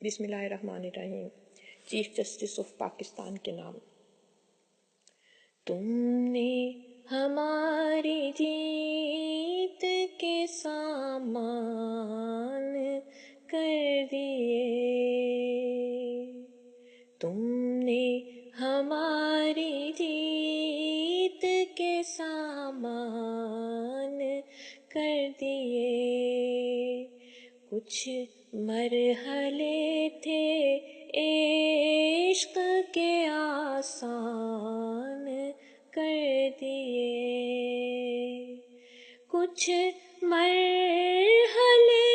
بسم اللہ الرحمن الرحیم۔ چیف جسٹس آف پاکستان کے نام۔ تم نے ہماری جیت کے سامان کر دیے، تم نے ہماری جیت کے سامان کر دیے۔ کچھ مرحلے تھے عشق کے آسان کر دیے، کچھ مرحلے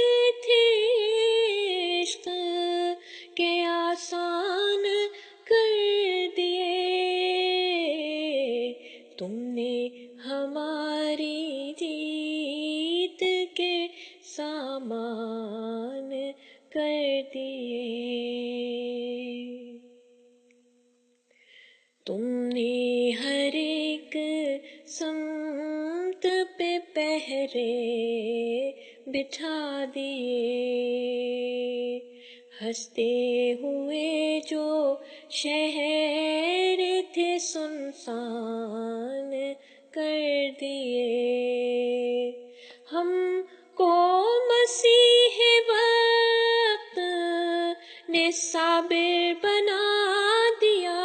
تھے عشق کے آسان کر دیے۔ تم نے ہماری جیت کے سامان کر دیے، تم نے ہر ایک سمت پہ پہرے بٹھا دیے، ہنستے ہوئے جو شہر تھے سنسان کر دیے۔ ہم کو مسیح وقت نے صابر بنا دیا،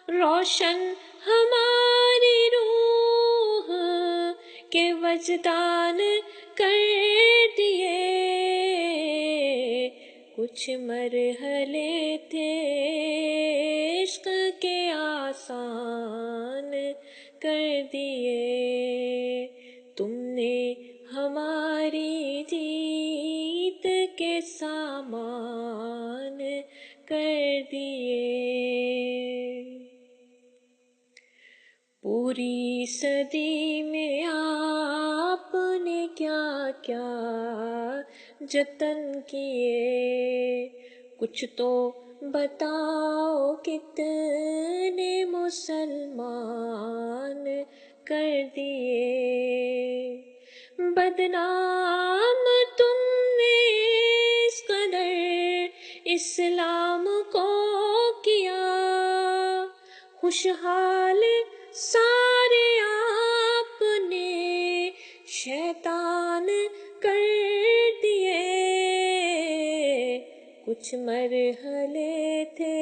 روشن ہماری روح کے وجدان کر دیے۔ کچھ مرحلے تھے عشق کے آسان کر دیے، تم نے ہماری جیت کے سامان کر دیے۔ پوری صدی میں آپ نے کیا کیا جتن کیے، کچھ تو بتاؤ کتنے مسلمان کر دیے۔ بدنام تم نے اس قدر اسلام کو کیا، خوشحال سارے آپ نے شیطان کر دیے۔ کچھ مرحلے تھے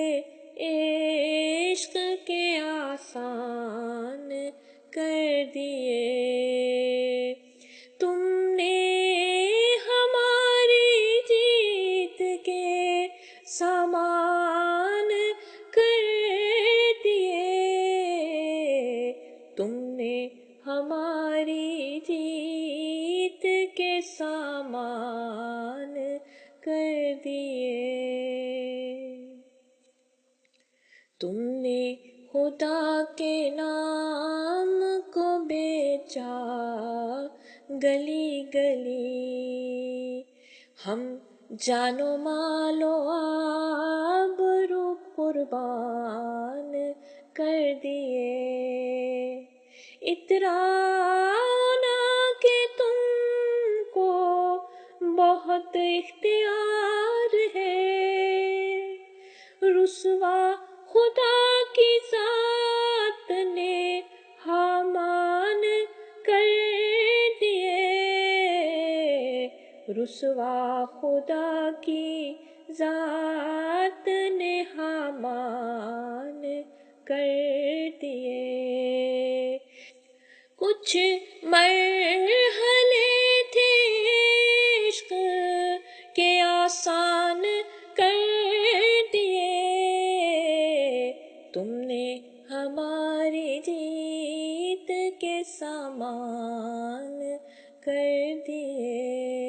عشق کے آسان کر دیے، تم نے ہماری جیت کے سامان کر دیے، تم نے ہماری جیت کے سامان کر دیے۔ تم نے خدا کے نام کو بیچا گلی گلی، ہم جان و مال و آبرو قربان کر دیے۔ اترانا کہ تم کو بہت اختیار ہے، رسوا خدا کی ذات نے حامان کر دیے، رسوا خدا کی ذات نے حامان کر دیے۔ کچھ مرحلے تھے عشق کے آسان کر دیے، تم نے ہماری جیت کے سامان کر دیے۔